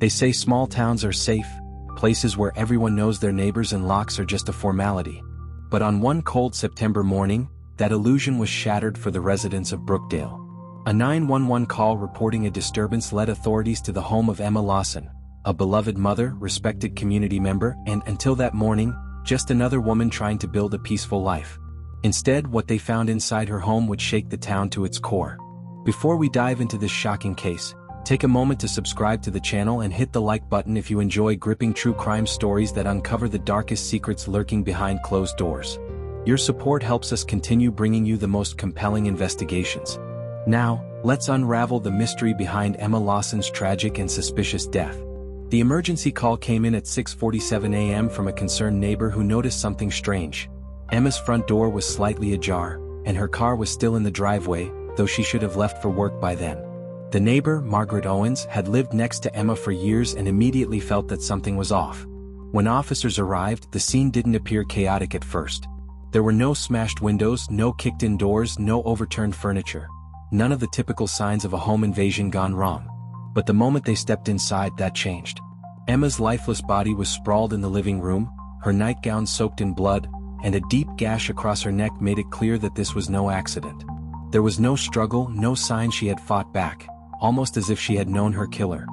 They say small towns are safe, places where everyone knows their neighbors and locks are just a formality. But on one cold September morning, that illusion was shattered for the residents of Brookdale. A 911 call reporting a disturbance led authorities to the home of Emma Lawson, a beloved mother, respected community member, and, until that morning, just another woman trying to build a peaceful life. Instead, what they found inside her home would shake the town to its core. Before we dive into this shocking case, take a moment to subscribe to the channel and hit the like button if you enjoy gripping true crime stories that uncover the darkest secrets lurking behind closed doors. Your support helps us continue bringing you the most compelling investigations. Now, let's unravel the mystery behind Emma Lawson's tragic and suspicious death. The emergency call came in at 6:47 a.m. from a concerned neighbor who noticed something strange. Emma's front door was slightly ajar, and her car was still in the driveway, though she should have left for work by then. The neighbor, Margaret Owens, had lived next to Emma for years and immediately felt that something was off. When officers arrived, the scene didn't appear chaotic at first. There were no smashed windows, no kicked-in doors, no overturned furniture. None of the typical signs of a home invasion gone wrong. But the moment they stepped inside, that changed. Emma's lifeless body was sprawled in the living room, her nightgown soaked in blood, and a deep gash across her neck made it clear that this was no accident. There was no struggle, no sign she had fought back, almost as if she had known her killer.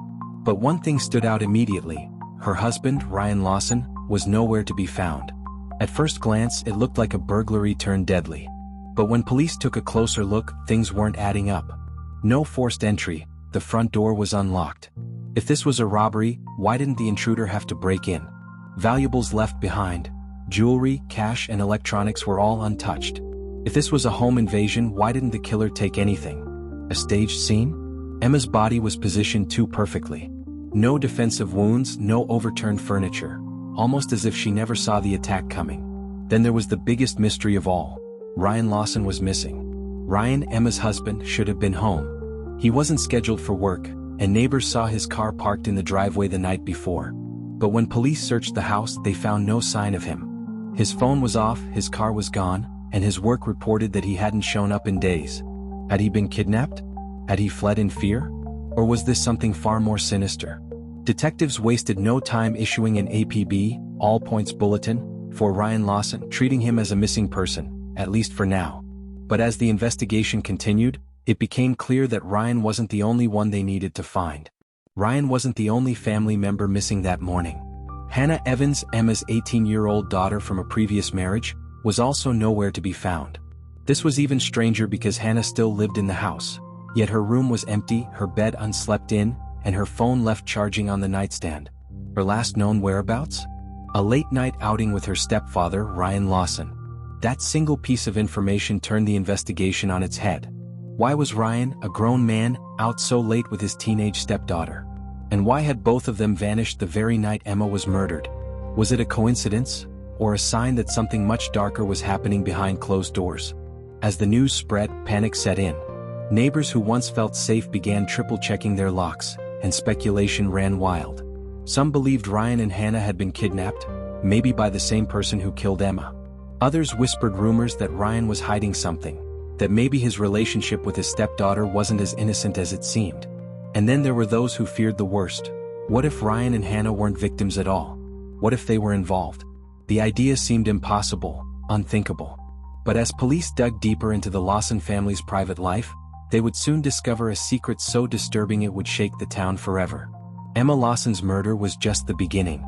But one thing stood out immediately: her husband, Ryan Lawson, was nowhere to be found. At first glance, it looked like a burglary turned deadly. But when police took a closer look, things weren't adding up. No forced entry, the front door was unlocked. If this was a robbery, why didn't the intruder have to break in? Valuables left behind, jewelry, cash, and electronics were all untouched. If this was a home invasion, why didn't the killer take anything? A staged scene? Emma's body was positioned too perfectly. No defensive wounds, no overturned furniture, almost as if she never saw the attack coming. Then there was the biggest mystery of all. Ryan Lawson was missing. Ryan, Emma's husband, should have been home. He wasn't scheduled for work, and neighbors saw his car parked in the driveway the night before. But when police searched the house, they found no sign of him. His phone was off, his car was gone, and his work reported that he hadn't shown up in days. Had he been kidnapped? Had he fled in fear? Or was this something far more sinister? Detectives wasted no time issuing an APB, all points bulletin, for Ryan Lawson, treating him as a missing person, at least for now. But as the investigation continued, it became clear that Ryan wasn't the only one they needed to find. Ryan wasn't the only family member missing that morning. Hannah Evans, Emma's 18-year-old daughter from a previous marriage, was also nowhere to be found. This was even stranger because Hannah still lived in the house, yet her room was empty, her bed unslept in, and her phone left charging on the nightstand. Her last known whereabouts? A late-night outing with her stepfather, Ryan Lawson. That single piece of information turned the investigation on its head. Why was Ryan, a grown man, out so late with his teenage stepdaughter? And why had both of them vanished the very night Emma was murdered? Was it a coincidence, or a sign that something much darker was happening behind closed doors? As the news spread, panic set in. Neighbors who once felt safe began triple-checking their locks, and speculation ran wild. Some believed Ryan and Hannah had been kidnapped, maybe by the same person who killed Emma. Others whispered rumors that Ryan was hiding something, that maybe his relationship with his stepdaughter wasn't as innocent as it seemed. And then there were those who feared the worst. What if Ryan and Hannah weren't victims at all? What if they were involved? The idea seemed impossible, unthinkable. But as police dug deeper into the Lawson family's private life, they would soon discover a secret so disturbing it would shake the town forever. Emma Lawson's murder was just the beginning.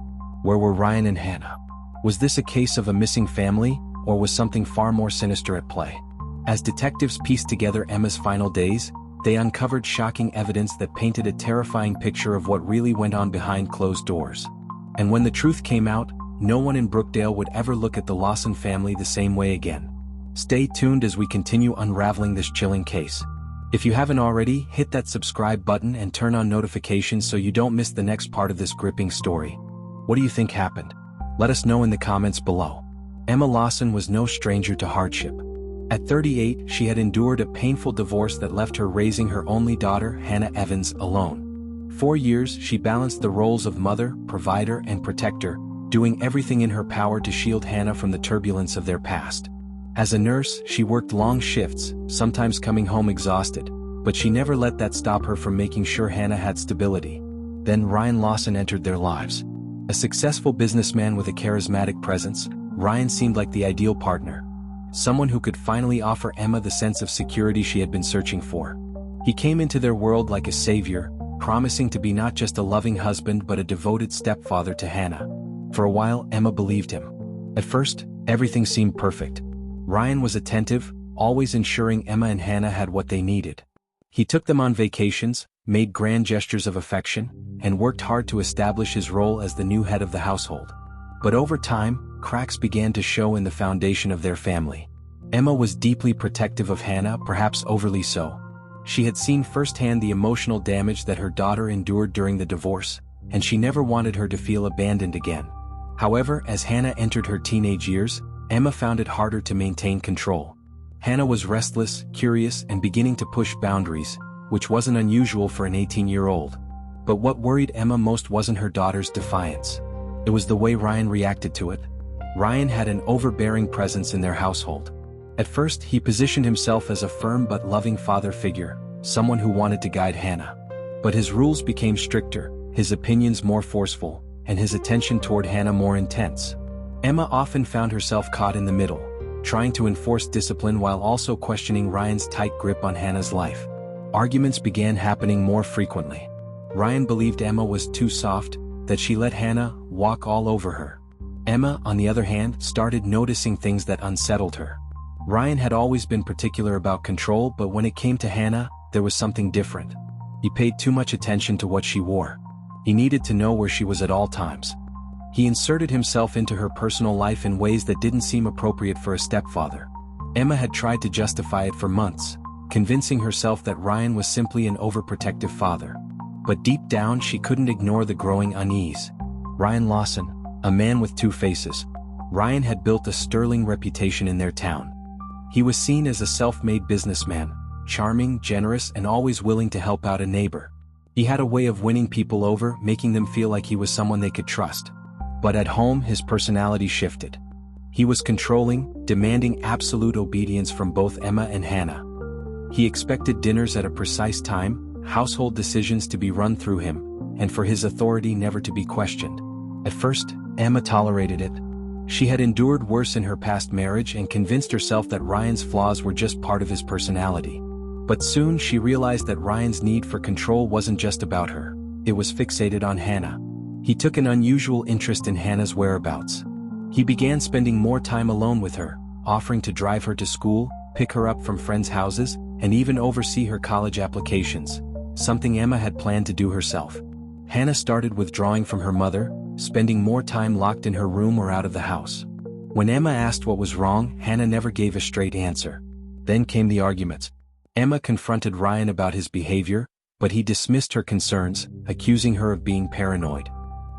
Where were Ryan and Hannah? Was this a case of a missing family, or was something far more sinister at play? As detectives pieced together Emma's final days, they uncovered shocking evidence that painted a terrifying picture of what really went on behind closed doors. And when the truth came out, no one in Brookdale would ever look at the Lawson family the same way again. Stay tuned as we continue unraveling this chilling case. If you haven't already, hit that subscribe button and turn on notifications so you don't miss the next part of this gripping story. What do you think happened? Let us know in the comments below. Emma Lawson was no stranger to hardship. At 38, she had endured a painful divorce that left her raising her only daughter, Hannah Evans, alone. 4 years, she balanced the roles of mother, provider, and protector, doing everything in her power to shield Hannah from the turbulence of their past. As a nurse, she worked long shifts, sometimes coming home exhausted, but she never let that stop her from making sure Hannah had stability. Then Ryan Lawson entered their lives. A successful businessman with a charismatic presence, Ryan seemed like the ideal partner. Someone who could finally offer Emma the sense of security she had been searching for. He came into their world like a savior, promising to be not just a loving husband but a devoted stepfather to Hannah. For a while, Emma believed him. At first, everything seemed perfect. Ryan was attentive, always ensuring Emma and Hannah had what they needed. He took them on vacations, made grand gestures of affection, and worked hard to establish his role as the new head of the household. But over time, cracks began to show in the foundation of their family. Emma was deeply protective of Hannah, perhaps overly so. She had seen firsthand the emotional damage that her daughter endured during the divorce, and she never wanted her to feel abandoned again. However, as Hannah entered her teenage years, Emma found it harder to maintain control. Hannah was restless, curious, and beginning to push boundaries, which wasn't unusual for an 18-year-old. But what worried Emma most wasn't her daughter's defiance. It was the way Ryan reacted to it. Ryan had an overbearing presence in their household. At first, he positioned himself as a firm but loving father figure, someone who wanted to guide Hannah. But his rules became stricter, his opinions more forceful, and his attention toward Hannah more intense. Emma often found herself caught in the middle, trying to enforce discipline while also questioning Ryan's tight grip on Hannah's life. Arguments began happening more frequently. Ryan believed Emma was too soft, that she let Hannah walk all over her. Emma, on the other hand, started noticing things that unsettled her. Ryan had always been particular about control, but when it came to Hannah, there was something different. He paid too much attention to what she wore. He needed to know where she was at all times. He inserted himself into her personal life in ways that didn't seem appropriate for a stepfather. Emma had tried to justify it for months, convincing herself that Ryan was simply an overprotective father. But deep down she couldn't ignore the growing unease. Ryan Lawson, a man with two faces. Ryan had built a sterling reputation in their town. He was seen as a self-made businessman, charming, generous, and always willing to help out a neighbor. He had a way of winning people over, making them feel like he was someone they could trust. But at home, his personality shifted. He was controlling, demanding absolute obedience from both Emma and Hannah. He expected dinners at a precise time, household decisions to be run through him, and for his authority never to be questioned. At first, Emma tolerated it. She had endured worse in her past marriage and convinced herself that Ryan's flaws were just part of his personality. But soon she realized that Ryan's need for control wasn't just about her, it was fixated on Hannah. He took an unusual interest in Hannah's whereabouts. He began spending more time alone with her, offering to drive her to school, pick her up from friends' houses, and even oversee her college applications, something Emma had planned to do herself. Hannah started withdrawing from her mother, spending more time locked in her room or out of the house. When Emma asked what was wrong, Hannah never gave a straight answer. Then came the arguments. Emma confronted Ryan about his behavior, but he dismissed her concerns, accusing her of being paranoid.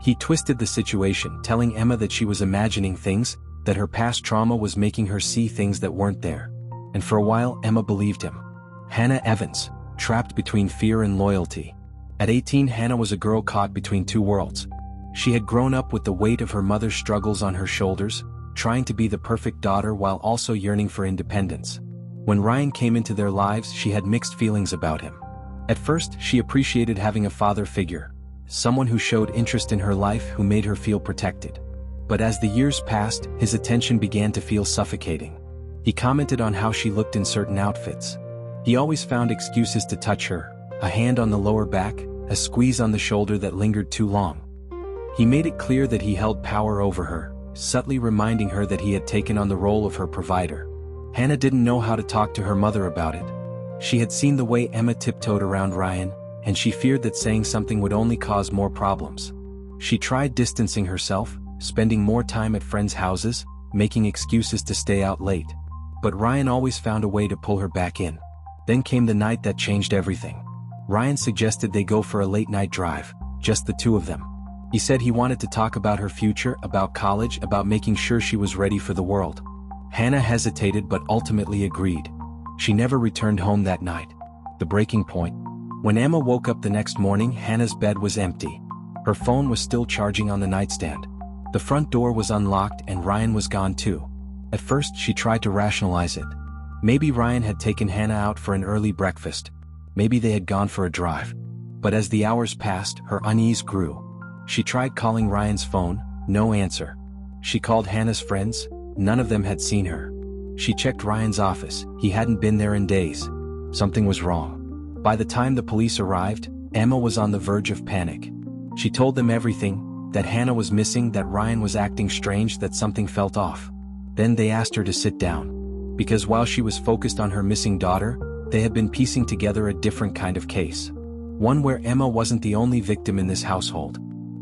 He twisted the situation, telling Emma that she was imagining things, that her past trauma was making her see things that weren't there. And for a while, Emma believed him. Hannah Evans, trapped between fear and loyalty. At 18, Hannah was a girl caught between two worlds. She had grown up with the weight of her mother's struggles on her shoulders, trying to be the perfect daughter while also yearning for independence. When Ryan came into their lives, she had mixed feelings about him. At first, she appreciated having a father figure, someone who showed interest in her life, who made her feel protected. But as the years passed, his attention began to feel suffocating. He commented on how she looked in certain outfits. He always found excuses to touch her, a hand on the lower back, a squeeze on the shoulder that lingered too long. He made it clear that he held power over her, subtly reminding her that he had taken on the role of her provider. Hannah didn't know how to talk to her mother about it. She had seen the way Emma tiptoed around Ryan, and she feared that saying something would only cause more problems. She tried distancing herself, spending more time at friends' houses, making excuses to stay out late. But Ryan always found a way to pull her back in. Then came the night that changed everything. Ryan suggested they go for a late-night drive, just the two of them. He said he wanted to talk about her future, about college, about making sure she was ready for the world. Hannah hesitated but ultimately agreed. She never returned home that night. The breaking point. When Emma woke up the next morning, Hannah's bed was empty. Her phone was still charging on the nightstand. The front door was unlocked and Ryan was gone too. At first, she tried to rationalize it. Maybe Ryan had taken Hannah out for an early breakfast. Maybe they had gone for a drive. But as the hours passed, her unease grew. She tried calling Ryan's phone, no answer. She called Hannah's friends, none of them had seen her. She checked Ryan's office, he hadn't been there in days. Something was wrong. By the time the police arrived, Emma was on the verge of panic. She told them everything, that Hannah was missing, that Ryan was acting strange, that something felt off. Then they asked her to sit down. Because while she was focused on her missing daughter, they had been piecing together a different kind of case. One where Emma wasn't the only victim in this household.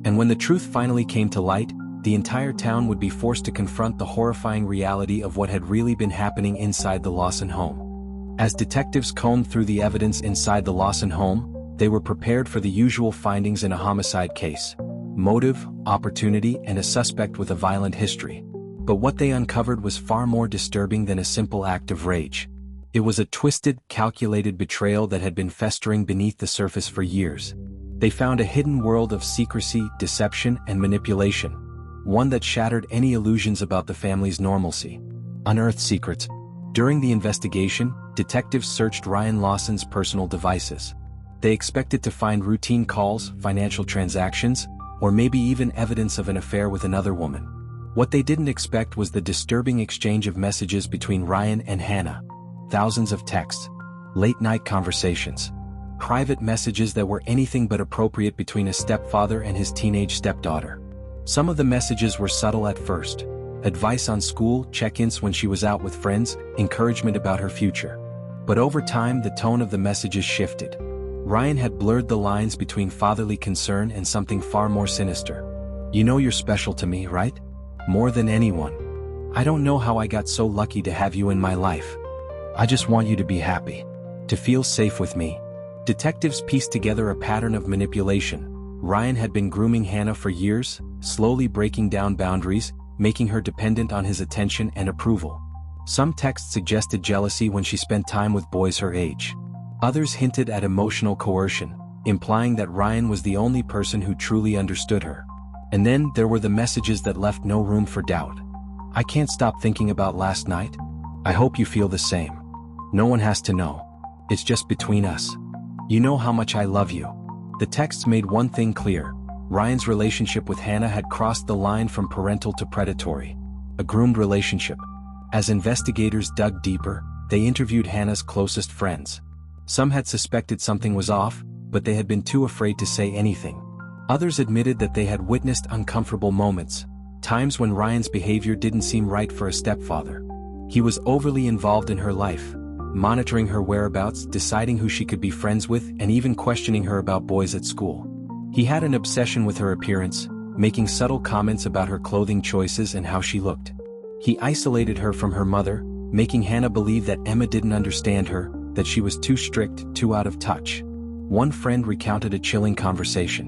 And when the truth finally came to light, the entire town would be forced to confront the horrifying reality of what had really been happening inside the Lawson home. As detectives combed through the evidence inside the Lawson home, they were prepared for the usual findings in a homicide case: motive, opportunity, and a suspect with a violent history. But what they uncovered was far more disturbing than a simple act of rage. It was a twisted, calculated betrayal that had been festering beneath the surface for years. They found a hidden world of secrecy, deception, and manipulation. One that shattered any illusions about the family's normalcy. Unearthed secrets. During the investigation, detectives searched Ryan Lawson's personal devices. They expected to find routine calls, financial transactions, or maybe even evidence of an affair with another woman. What they didn't expect was the disturbing exchange of messages between Ryan and Hannah. Thousands of texts, late-night conversations, private messages that were anything but appropriate between a stepfather and his teenage stepdaughter. Some of the messages were subtle at first: advice on school, check-ins when she was out with friends, encouragement about her future. But over time, the tone of the messages shifted. Ryan had blurred the lines between fatherly concern and something far more sinister. "You know you're special to me, right? More than anyone. I don't know how I got so lucky to have you in my life. I just want you to be happy. To feel safe with me." Detectives pieced together a pattern of manipulation. Ryan had been grooming Hannah for years, slowly breaking down boundaries, making her dependent on his attention and approval. Some texts suggested jealousy when she spent time with boys her age. Others hinted at emotional coercion, implying that Ryan was the only person who truly understood her. And then there were the messages that left no room for doubt. "I can't stop thinking about last night. I hope you feel the same. No one has to know. It's just between us. You know how much I love you." The texts made one thing clear: Ryan's relationship with Hannah had crossed the line from parental to predatory. A groomed relationship. As investigators dug deeper, they interviewed Hannah's closest friends. Some had suspected something was off, but they had been too afraid to say anything. Others admitted that they had witnessed uncomfortable moments, times when Ryan's behavior didn't seem right for a stepfather. He was overly involved in her life, monitoring her whereabouts, deciding who she could be friends with, and even questioning her about boys at school. He had an obsession with her appearance, making subtle comments about her clothing choices and how she looked. He isolated her from her mother, making Hannah believe that Emma didn't understand her, that she was too strict, too out of touch. One friend recounted a chilling conversation.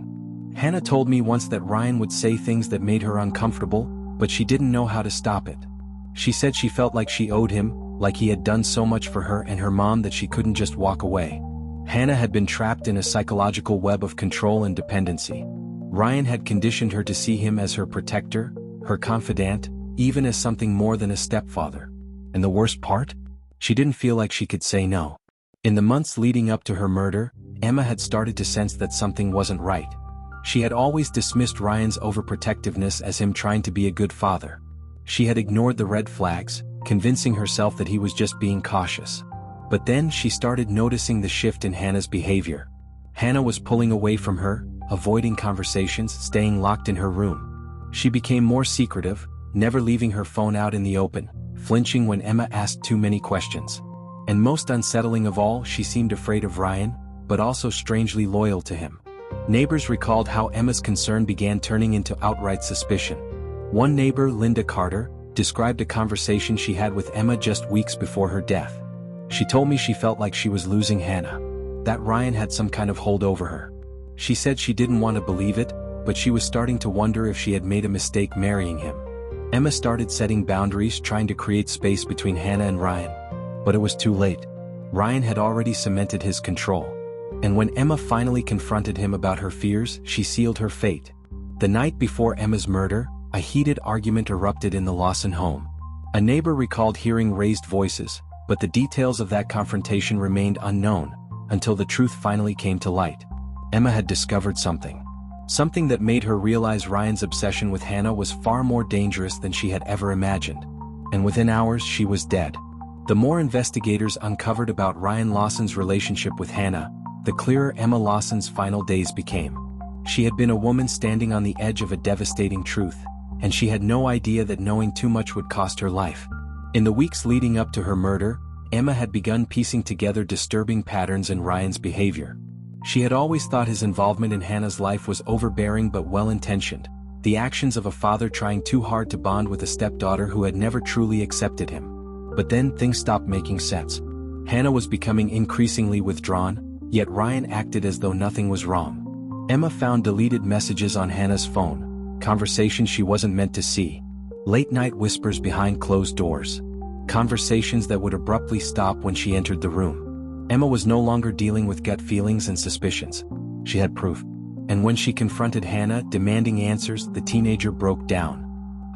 "Hannah told me once that Ryan would say things that made her uncomfortable, but she didn't know how to stop it. She said she felt like she owed him, like he had done so much for her and her mom that she couldn't just walk away." Hannah had been trapped in a psychological web of control and dependency. Ryan had conditioned her to see him as her protector, her confidant, even as something more than a stepfather. And the worst part? She didn't feel like she could say no. In the months leading up to her murder, Emma had started to sense that something wasn't right. She had always dismissed Ryan's overprotectiveness as him trying to be a good father. She had ignored the red flags, convincing herself that he was just being cautious. But then she started noticing the shift in Hannah's behavior. Hannah was pulling away from her, avoiding conversations, staying locked in her room. She became more secretive, never leaving her phone out in the open, flinching when Emma asked too many questions. And most unsettling of all, she seemed afraid of Ryan, but also strangely loyal to him. Neighbors recalled how Emma's concern began turning into outright suspicion. One neighbor, Linda Carter, described a conversation she had with Emma just weeks before her death. "She told me she felt like she was losing Hannah. That Ryan had some kind of hold over her. She said she didn't want to believe it, but she was starting to wonder if she had made a mistake marrying him." Emma started setting boundaries, trying to create space between Hannah and Ryan. But it was too late. Ryan had already cemented his control. And when Emma finally confronted him about her fears, she sealed her fate. The night before Emma's murder, a heated argument erupted in the Lawson home. A neighbor recalled hearing raised voices, but the details of that confrontation remained unknown, until the truth finally came to light. Emma had discovered something. Something that made her realize Ryan's obsession with Hannah was far more dangerous than she had ever imagined. And within hours she was dead. The more investigators uncovered about Ryan Lawson's relationship with Hannah, the clearer Emma Lawson's final days became. She had been a woman standing on the edge of a devastating truth, and she had no idea that knowing too much would cost her life. In the weeks leading up to her murder, Emma had begun piecing together disturbing patterns in Ryan's behavior. She had always thought his involvement in Hannah's life was overbearing but well-intentioned, the actions of a father trying too hard to bond with a stepdaughter who had never truly accepted him. But then things stopped making sense. Hannah was becoming increasingly withdrawn, yet Ryan acted as though nothing was wrong. Emma found deleted messages on Hannah's phone, conversations she wasn't meant to see, late-night whispers behind closed doors, conversations that would abruptly stop when she entered the room. Emma was no longer dealing with gut feelings and suspicions. She had proof. And when she confronted Hannah, demanding answers, the teenager broke down.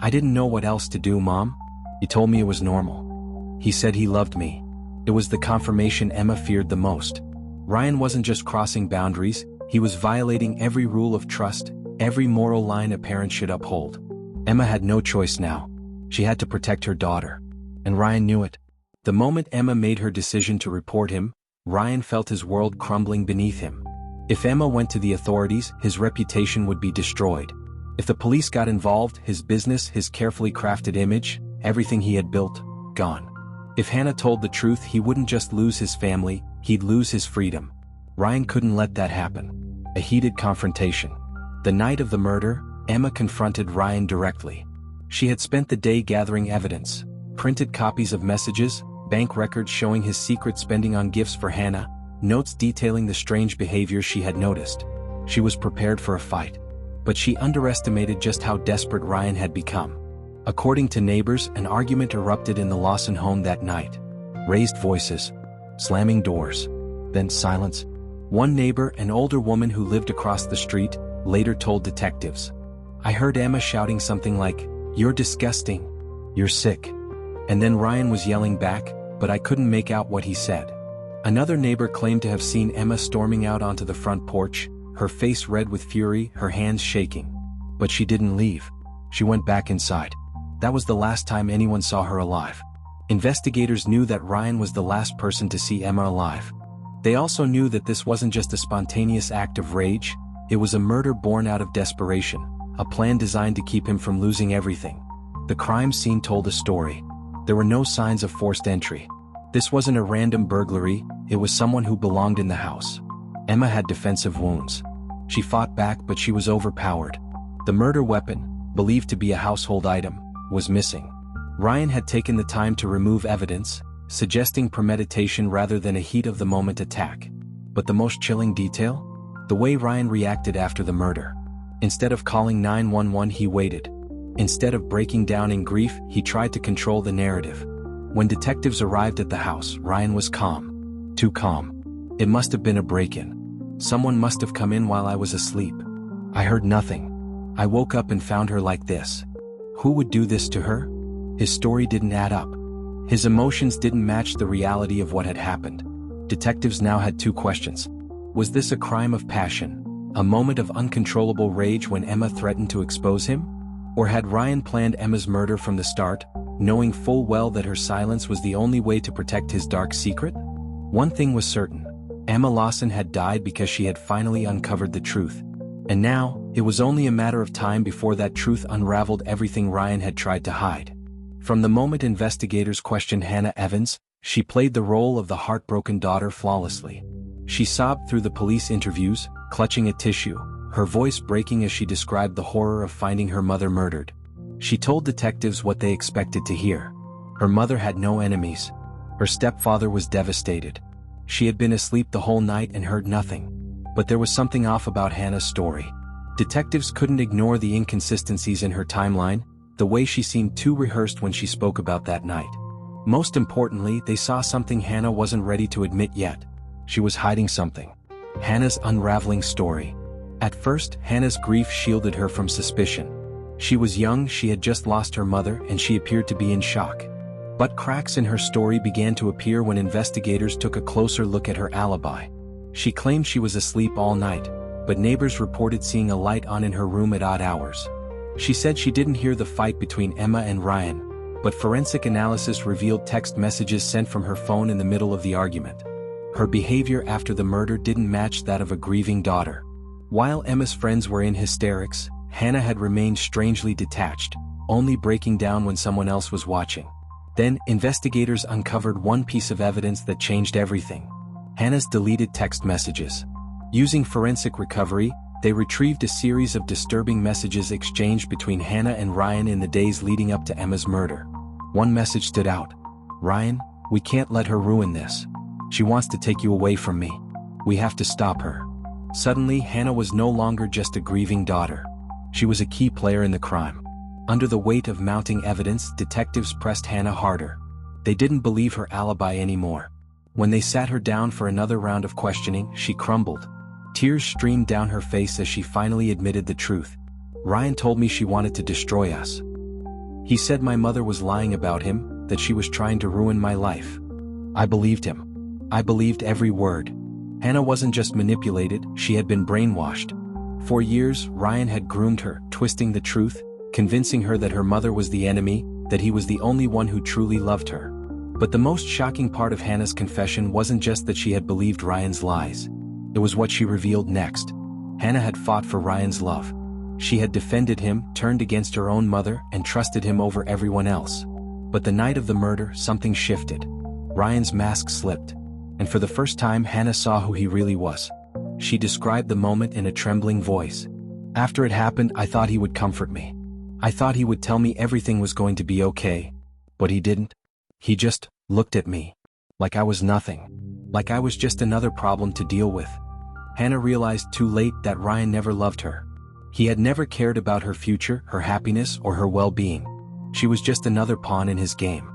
"I didn't know what else to do, Mom. He told me it was normal. He said he loved me." It was the confirmation Emma feared the most. Ryan wasn't just crossing boundaries, he was violating every rule of trust, every moral line a parent should uphold. Emma had no choice now. She had to protect her daughter. And Ryan knew it. The moment Emma made her decision to report him, Ryan felt his world crumbling beneath him. If Emma went to the authorities, his reputation would be destroyed. If the police got involved, his business, his carefully crafted image, everything he had built, gone. If Hannah told the truth, he wouldn't just lose his family, he'd lose his freedom. Ryan couldn't let that happen. A heated confrontation. The night of the murder, Emma confronted Ryan directly. She had spent the day gathering evidence, printed copies of messages, bank records showing his secret spending on gifts for Hannah, notes detailing the strange behavior she had noticed. She was prepared for a fight. But she underestimated just how desperate Ryan had become. According to neighbors, an argument erupted in the Lawson home that night. Raised voices, slamming doors, then silence. One neighbor, an older woman who lived across the street, later told detectives, "I heard Emma shouting something like, 'You're disgusting. You're sick.' And then Ryan was yelling back, but I couldn't make out what he said." Another neighbor claimed to have seen Emma storming out onto the front porch, her face red with fury, her hands shaking. But she didn't leave. She went back inside. That was the last time anyone saw her alive. Investigators knew that Ryan was the last person to see Emma alive. They also knew that this wasn't just a spontaneous act of rage, it was a murder born out of desperation, a plan designed to keep him from losing everything. The crime scene told a story. There were no signs of forced entry. This wasn't a random burglary, it was someone who belonged in the house. Emma had defensive wounds. She fought back, but she was overpowered. The murder weapon, believed to be a household item, was missing. Ryan had taken the time to remove evidence, suggesting premeditation rather than a heat-of-the-moment attack. But the most chilling detail? The way Ryan reacted after the murder. Instead of calling 911, he waited. Instead of breaking down in grief, he tried to control the narrative. When detectives arrived at the house, Ryan was calm. Too calm. "It must have been a break-in. Someone must have come in while I was asleep. I heard nothing. I woke up and found her like this. Who would do this to her?" His story didn't add up. His emotions didn't match the reality of what had happened. Detectives now had two questions. Was this a crime of passion, a moment of uncontrollable rage when Emma threatened to expose him? Or had Ryan planned Emma's murder from the start, knowing full well that her silence was the only way to protect his dark secret? One thing was certain. Emma Lawson had died because she had finally uncovered the truth. And now, it was only a matter of time before that truth unraveled everything Ryan had tried to hide. From the moment investigators questioned Hannah Evans, she played the role of the heartbroken daughter flawlessly. She sobbed through the police interviews, clutching at tissue, her voice breaking as she described the horror of finding her mother murdered. She told detectives what they expected to hear. Her mother had no enemies. Her stepfather was devastated. She had been asleep the whole night and heard nothing. But there was something off about Hannah's story. Detectives couldn't ignore the inconsistencies in her timeline, the way she seemed too rehearsed when she spoke about that night. Most importantly, they saw something Hannah wasn't ready to admit yet. She was hiding something. Hannah's unraveling story. At first, Hannah's grief shielded her from suspicion. She was young, she had just lost her mother, and she appeared to be in shock. But cracks in her story began to appear when investigators took a closer look at her alibi. She claimed she was asleep all night, but neighbors reported seeing a light on in her room at odd hours. She said she didn't hear the fight between Emma and Ryan, but forensic analysis revealed text messages sent from her phone in the middle of the argument. Her behavior after the murder didn't match that of a grieving daughter. While Emma's friends were in hysterics, Hannah had remained strangely detached, only breaking down when someone else was watching. Then, investigators uncovered one piece of evidence that changed everything: Hannah's deleted text messages. Using forensic recovery, they retrieved a series of disturbing messages exchanged between Hannah and Ryan in the days leading up to Emma's murder. One message stood out. "Ryan, we can't let her ruin this. She wants to take you away from me. We have to stop her." Suddenly, Hannah was no longer just a grieving daughter. She was a key player in the crime. Under the weight of mounting evidence, detectives pressed Hannah harder. They didn't believe her alibi anymore. When they sat her down for another round of questioning, she crumbled. Tears streamed down her face as she finally admitted the truth. "Ryan told me she wanted to destroy us. He said my mother was lying about him, that she was trying to ruin my life. I believed him. I believed every word." Hannah wasn't just manipulated, she had been brainwashed. For years, Ryan had groomed her, twisting the truth, convincing her that her mother was the enemy, that he was the only one who truly loved her. But the most shocking part of Hannah's confession wasn't just that she had believed Ryan's lies. It was what she revealed next. Hannah had fought for Ryan's love. She had defended him, turned against her own mother, and trusted him over everyone else. But the night of the murder, something shifted. Ryan's mask slipped. And for the first time, Hannah saw who he really was. She described the moment in a trembling voice. "After it happened, I thought he would comfort me. I thought he would tell me everything was going to be okay. But he didn't. He just looked at me. Like I was nothing. Like I was just another problem to deal with." Hannah realized too late that Ryan never loved her. He had never cared about her future, her happiness, or her well-being. She was just another pawn in his game.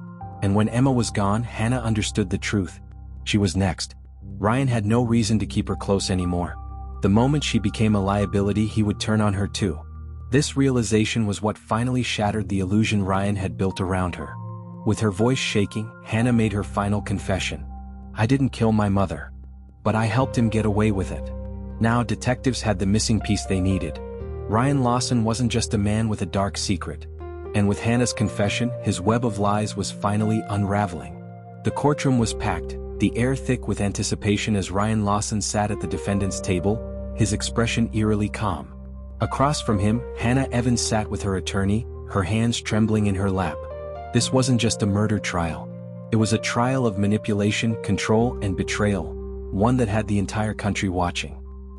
And when Emma was gone, Hannah understood the truth. She was next. Ryan had no reason to keep her close anymore. The moment she became a liability, he would turn on her too. This realization was what finally shattered the illusion Ryan had built around her. With her voice shaking, Hannah made her final confession. "I didn't kill my mother. But I helped him get away with it." Now detectives had the missing piece they needed. Ryan Lawson wasn't just a man with a dark secret. And with Hannah's confession, his web of lies was finally unraveling. The courtroom was packed, the air thick with anticipation as Ryan Lawson sat at the defendant's table, his expression eerily calm. Across from him, Hannah Evans sat with her attorney, her hands trembling in her lap. This wasn't just a murder trial. It was a trial of manipulation, control, and betrayal, one that had the entire country watching.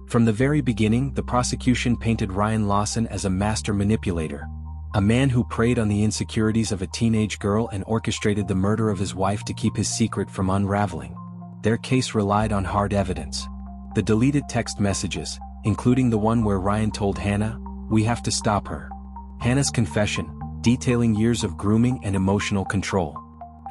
From the very beginning, the prosecution painted Ryan Lawson as a master manipulator. A man who preyed on the insecurities of a teenage girl and orchestrated the murder of his wife to keep his secret from unraveling. Their case relied on hard evidence. The deleted text messages, including the one where Ryan told Hannah, "We have to stop her." Hannah's confession, detailing years of grooming and emotional control.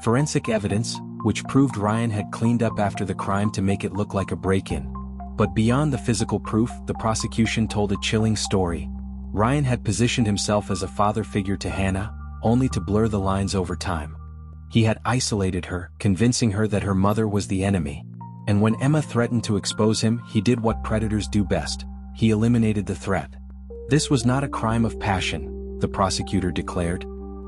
Forensic evidence, which proved Ryan had cleaned up after the crime to make it look like a break-in. But beyond the physical proof, the prosecution told a chilling story. Ryan had positioned himself as a father figure to Hannah, only to blur the lines over time. He had isolated her, convincing her that her mother was the enemy. And when Emma threatened to expose him, he did what predators do best. He eliminated the threat. This was not a crime of passion, the prosecutor declared.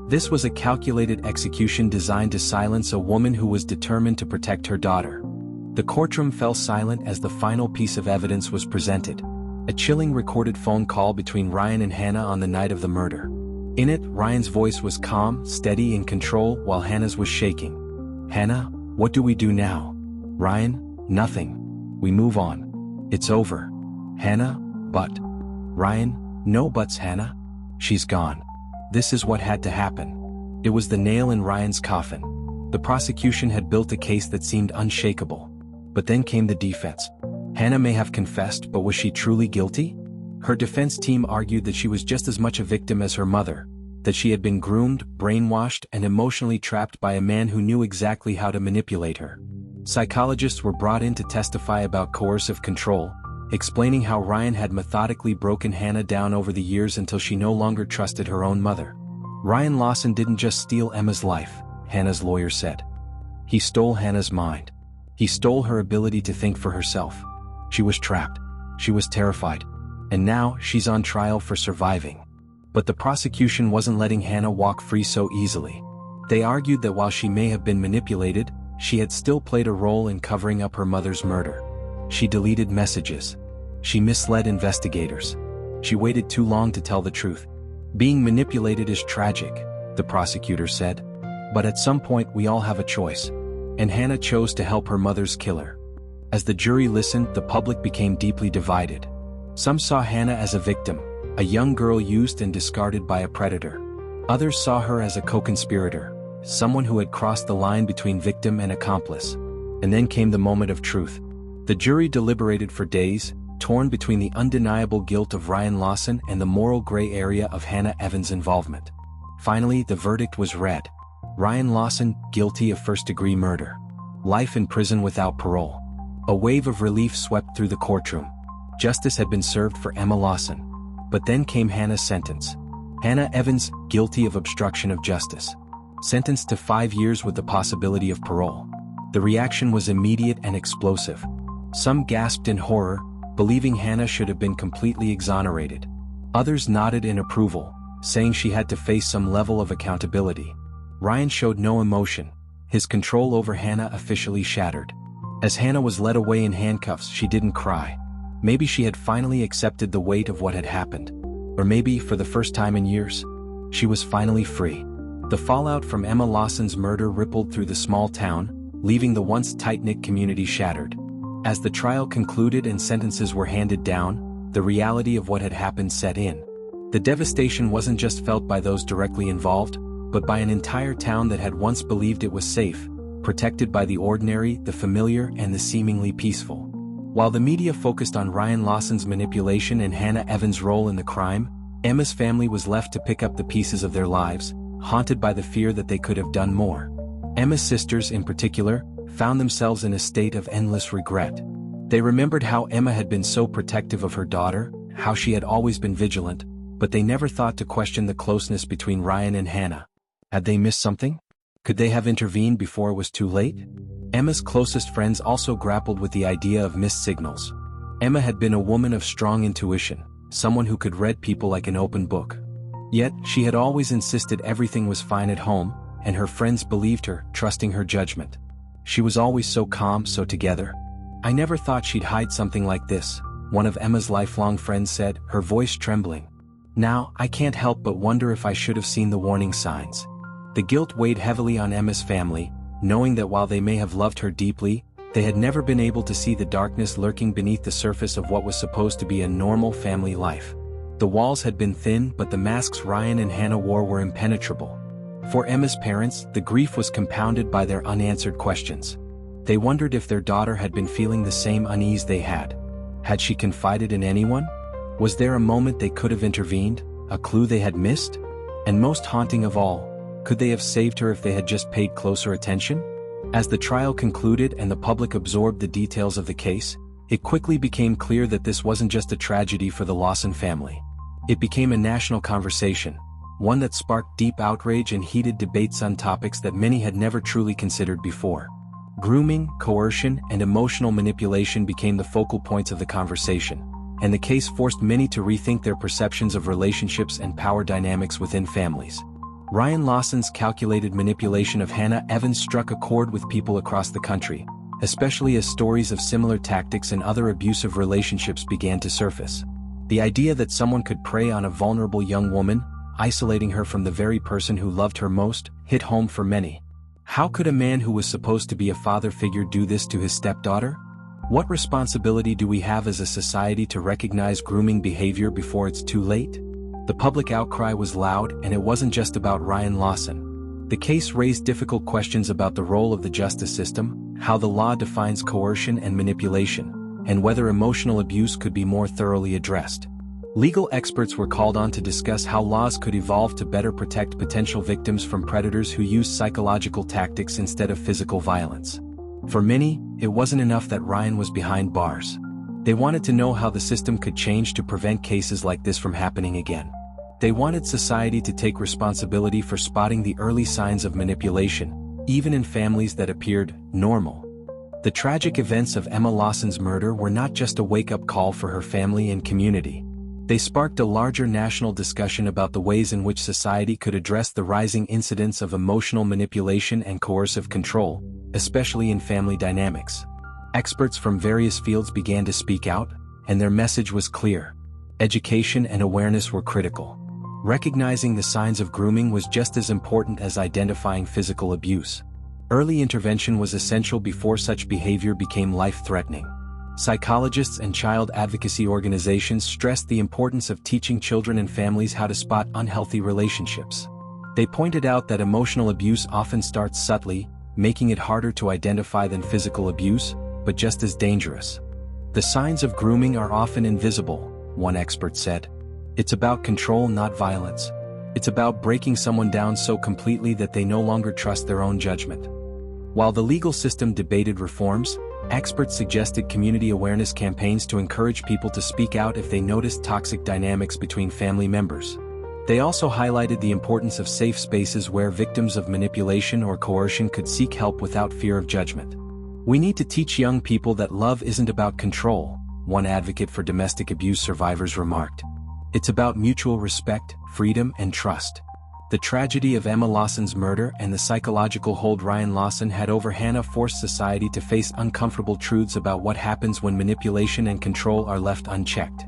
This was a calculated execution designed to silence a woman who was determined to protect her daughter. The courtroom fell silent as the final piece of evidence was presented. A chilling recorded phone call between Ryan and Hannah on the night of the murder. In it, Ryan's voice was calm, steady, in control, while Hannah's was shaking. "Hannah, what do we do now?" "Ryan, nothing. We move on. It's over." "Hannah, but..." "Ryan, no buts, Hannah. She's gone. This is what had to happen." It was the nail in Ryan's coffin. The prosecution had built a case that seemed unshakable. But then came the defense. Hannah may have confessed, but was she truly guilty? Her defense team argued that she was just as much a victim as her mother, that she had been groomed, brainwashed, and emotionally trapped by a man who knew exactly how to manipulate her. Psychologists were brought in to testify about coercive control, explaining how Ryan had methodically broken Hannah down over the years until she no longer trusted her own mother. Ryan Lawson didn't just steal Emma's life, Hannah's lawyer said. He stole Hannah's mind. He stole her ability to think for herself. She was trapped. She was terrified. And now, she's on trial for surviving. But the prosecution wasn't letting Hannah walk free so easily. They argued that while she may have been manipulated, she had still played a role in covering up her mother's murder. She deleted messages. She misled investigators. She waited too long to tell the truth. Being manipulated is tragic, the prosecutor said. But at some point we all have a choice. And Hannah chose to help her mother's killer. As the jury listened, the public became deeply divided. Some saw Hannah as a victim, a young girl used and discarded by a predator. Others saw her as a co-conspirator, someone who had crossed the line between victim and accomplice. And then came the moment of truth. The jury deliberated for days, torn between the undeniable guilt of Ryan Lawson and the moral gray area of Hannah Evans' involvement. Finally, the verdict was read. Ryan Lawson, guilty of first-degree murder. Life in prison without parole. A wave of relief swept through the courtroom. Justice had been served for Emma Lawson. But then came Hannah's sentence. Hannah Evans, guilty of obstruction of justice. Sentenced to 5 years with the possibility of parole. The reaction was immediate and explosive. Some gasped in horror, believing Hannah should have been completely exonerated. Others nodded in approval, saying she had to face some level of accountability. Ryan showed no emotion. His control over Hannah officially shattered. As Hannah was led away in handcuffs, she didn't cry. Maybe she had finally accepted the weight of what had happened. Or maybe, for the first time in years, she was finally free. The fallout from Emma Lawson's murder rippled through the small town, leaving the once tight-knit community shattered. As the trial concluded and sentences were handed down, the reality of what had happened set in. The devastation wasn't just felt by those directly involved, but by an entire town that had once believed it was safe, protected by the ordinary, the familiar, and the seemingly peaceful. While the media focused on Ryan Lawson's manipulation and Hannah Evans' role in the crime, Emma's family was left to pick up the pieces of their lives, haunted by the fear that they could have done more. Emma's sisters, in particular, found themselves in a state of endless regret. They remembered how Emma had been so protective of her daughter, how she had always been vigilant, but they never thought to question the closeness between Ryan and Hannah. Had they missed something? Could they have intervened before it was too late? Emma's closest friends also grappled with the idea of missed signals. Emma had been a woman of strong intuition, someone who could read people like an open book. Yet, she had always insisted everything was fine at home, and her friends believed her, trusting her judgment. She was always so calm, so together. I never thought she'd hide something like this, one of Emma's lifelong friends said, her voice trembling. Now, I can't help but wonder if I should have seen the warning signs. The guilt weighed heavily on Emma's family, knowing that while they may have loved her deeply, they had never been able to see the darkness lurking beneath the surface of what was supposed to be a normal family life. The walls had been thin, but the masks Ryan and Hannah wore were impenetrable. For Emma's parents, the grief was compounded by their unanswered questions. They wondered if their daughter had been feeling the same unease they had. Had she confided in anyone? Was there a moment they could have intervened, a clue they had missed? And most haunting of all, could they have saved her if they had just paid closer attention? As the trial concluded and the public absorbed the details of the case, it quickly became clear that this wasn't just a tragedy for the Lawson family. It became a national conversation, one that sparked deep outrage and heated debates on topics that many had never truly considered before. Grooming, coercion, and emotional manipulation became the focal points of the conversation, and the case forced many to rethink their perceptions of relationships and power dynamics within families. Ryan Lawson's calculated manipulation of Hannah Evans struck a chord with people across the country, especially as stories of similar tactics and other abusive relationships began to surface. The idea that someone could prey on a vulnerable young woman, isolating her from the very person who loved her most, hit home for many. How could a man who was supposed to be a father figure do this to his stepdaughter? What responsibility do we have as a society to recognize grooming behavior before it's too late? The public outcry was loud, and it wasn't just about Ryan Lawson. The case raised difficult questions about the role of the justice system, how the law defines coercion and manipulation, and whether emotional abuse could be more thoroughly addressed. Legal experts were called on to discuss how laws could evolve to better protect potential victims from predators who use psychological tactics instead of physical violence. For many, it wasn't enough that Ryan was behind bars. They wanted to know how the system could change to prevent cases like this from happening again. They wanted society to take responsibility for spotting the early signs of manipulation, even in families that appeared normal. The tragic events of Emma Lawson's murder were not just a wake-up call for her family and community. They sparked a larger national discussion about the ways in which society could address the rising incidence of emotional manipulation and coercive control, especially in family dynamics. Experts from various fields began to speak out, and their message was clear. Education and awareness were critical. Recognizing the signs of grooming was just as important as identifying physical abuse. Early intervention was essential before such behavior became life-threatening. Psychologists and child advocacy organizations stressed the importance of teaching children and families how to spot unhealthy relationships. They pointed out that emotional abuse often starts subtly, making it harder to identify than physical abuse, but just as dangerous. The signs of grooming are often invisible, one expert said. It's about control, not violence. It's about breaking someone down so completely that they no longer trust their own judgment. While the legal system debated reforms, experts suggested community awareness campaigns to encourage people to speak out if they noticed toxic dynamics between family members. They also highlighted the importance of safe spaces where victims of manipulation or coercion could seek help without fear of judgment. We need to teach young people that love isn't about control, one advocate for domestic abuse survivors remarked. It's about mutual respect, freedom, and trust. The tragedy of Emma Lawson's murder and the psychological hold Ryan Lawson had over Hannah forced society to face uncomfortable truths about what happens when manipulation and control are left unchecked.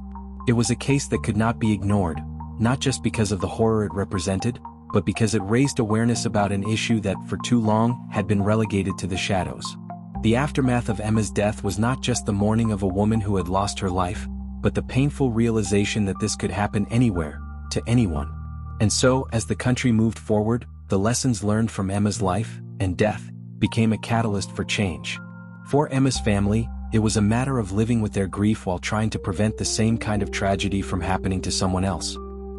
It was a case that could not be ignored, not just because of the horror it represented, but because it raised awareness about an issue that, for too long, had been relegated to the shadows. The aftermath of Emma's death was not just the mourning of a woman who had lost her life, but the painful realization that this could happen anywhere, to anyone. And so, as the country moved forward, the lessons learned from Emma's life and death became a catalyst for change. For Emma's family, it was a matter of living with their grief while trying to prevent the same kind of tragedy from happening to someone else.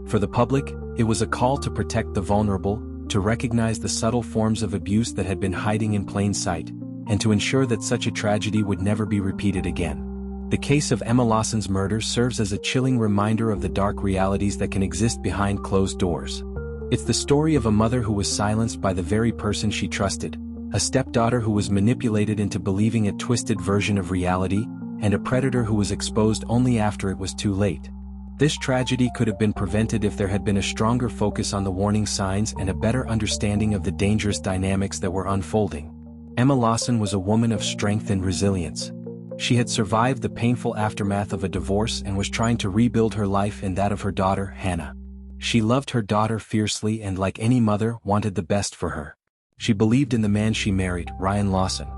For the public, it was a call to protect the vulnerable, to recognize the subtle forms of abuse that had been hiding in plain sight, and to ensure that such a tragedy would never be repeated again. The case of Emma Lawson's murder serves as a chilling reminder of the dark realities that can exist behind closed doors. It's the story of a mother who was silenced by the very person she trusted, a stepdaughter who was manipulated into believing a twisted version of reality, and a predator who was exposed only after it was too late. This tragedy could have been prevented if there had been a stronger focus on the warning signs and a better understanding of the dangerous dynamics that were unfolding. Emma Lawson was a woman of strength and resilience. She had survived the painful aftermath of a divorce and was trying to rebuild her life and that of her daughter, Hannah. She loved her daughter fiercely and, like any mother, wanted the best for her. She believed in the man she married, Ryan Lawson.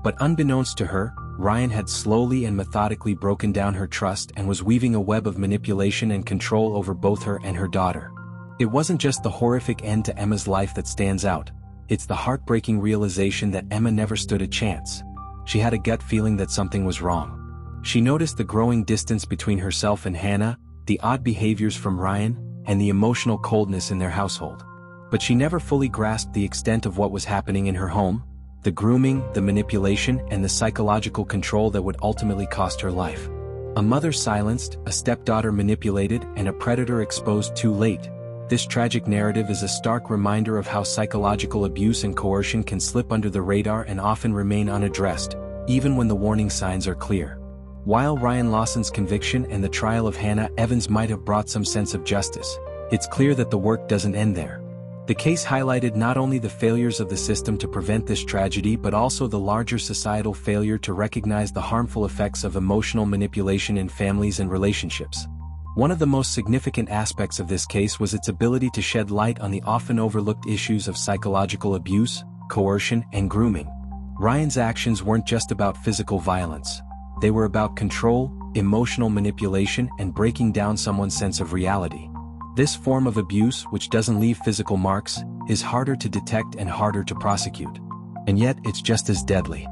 But unbeknownst to her, Ryan had slowly and methodically broken down her trust and was weaving a web of manipulation and control over both her and her daughter. It wasn't just the horrific end to Emma's life that stands out. It's the heartbreaking realization that Emma never stood a chance. She had a gut feeling that something was wrong. She noticed the growing distance between herself and Hannah, the odd behaviors from Ryan, and the emotional coldness in their household. But she never fully grasped the extent of what was happening in her home, the grooming, the manipulation, and the psychological control that would ultimately cost her life. A mother silenced, a stepdaughter manipulated, and a predator exposed too late. This tragic narrative is a stark reminder of how psychological abuse and coercion can slip under the radar and often remain unaddressed, even when the warning signs are clear. While Ryan Lawson's conviction and the trial of Hannah Evans might have brought some sense of justice, it's clear that the work doesn't end there. The case highlighted not only the failures of the system to prevent this tragedy but also the larger societal failure to recognize the harmful effects of emotional manipulation in families and relationships. One of the most significant aspects of this case was its ability to shed light on the often overlooked issues of psychological abuse, coercion, and grooming. Ryan's actions weren't just about physical violence. They were about control, emotional manipulation, and breaking down someone's sense of reality. This form of abuse, which doesn't leave physical marks, is harder to detect and harder to prosecute. And yet, it's just as deadly.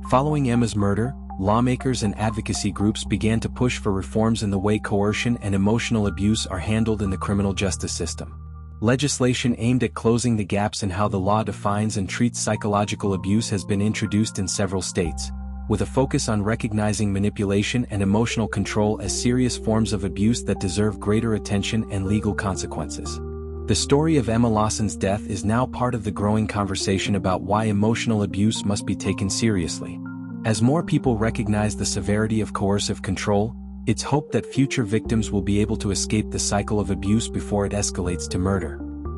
Following Emma's murder, lawmakers and advocacy groups began to push for reforms in the way coercion and emotional abuse are handled in the criminal justice system. Legislation aimed at closing the gaps in how the law defines and treats psychological abuse has been introduced in several states, with a focus on recognizing manipulation and emotional control as serious forms of abuse that deserve greater attention and legal consequences. The story of Emma Lawson's death is now part of the growing conversation about why emotional abuse must be taken seriously. As more people recognize the severity of coercive control, it's hoped that future victims will be able to escape the cycle of abuse before it escalates to murder.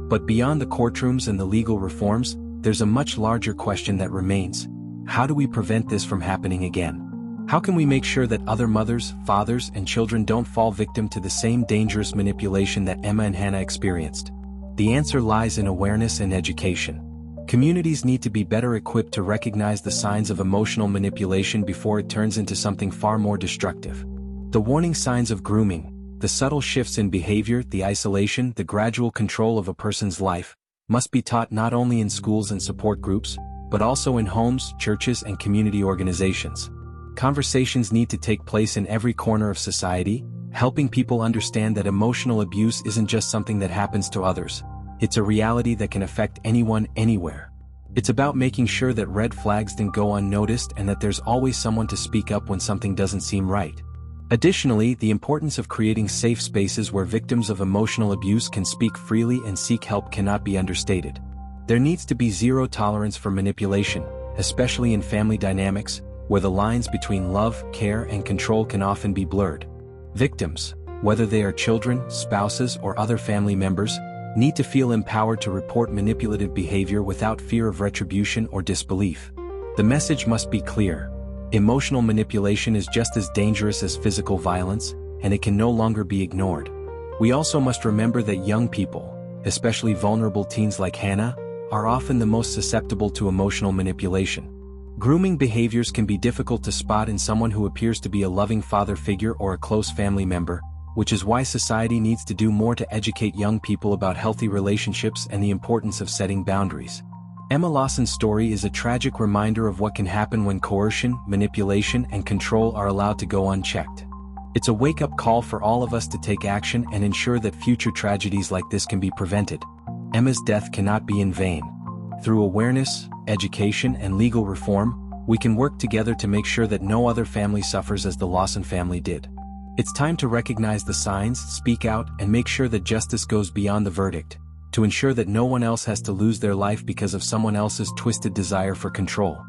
But beyond the courtrooms and the legal reforms, there's a much larger question that remains. How do we prevent this from happening again? How can we make sure that other mothers, fathers, and children don't fall victim to the same dangerous manipulation that Emma and Hannah experienced? The answer lies in awareness and education. Communities need to be better equipped to recognize the signs of emotional manipulation before it turns into something far more destructive. The warning signs of grooming, the subtle shifts in behavior, the isolation, the gradual control of a person's life, must be taught not only in schools and support groups, but also in homes, churches, and community organizations. Conversations need to take place in every corner of society, helping people understand that emotional abuse isn't just something that happens to others. It's a reality that can affect anyone, anywhere. It's about making sure that red flags don't go unnoticed and that there's always someone to speak up when something doesn't seem right. Additionally, the importance of creating safe spaces where victims of emotional abuse can speak freely and seek help cannot be understated. There needs to be zero tolerance for manipulation, especially in family dynamics, where the lines between love, care, and control can often be blurred. Victims, whether they are children, spouses, or other family members, need to feel empowered to report manipulative behavior without fear of retribution or disbelief. The message must be clear. Emotional manipulation is just as dangerous as physical violence, and it can no longer be ignored. We also must remember that young people, especially vulnerable teens like Hannah, are often the most susceptible to emotional manipulation. Grooming behaviors can be difficult to spot in someone who appears to be a loving father figure or a close family member, which is why society needs to do more to educate young people about healthy relationships and the importance of setting boundaries. Emma Lawson's story is a tragic reminder of what can happen when coercion, manipulation, and control are allowed to go unchecked. It's a wake-up call for all of us to take action and ensure that future tragedies like this can be prevented. Emma's death cannot be in vain. Through awareness, education, and legal reform, we can work together to make sure that no other family suffers as the Lawson family did. It's time to recognize the signs, speak out, and make sure that justice goes beyond the verdict, to ensure that no one else has to lose their life because of someone else's twisted desire for control.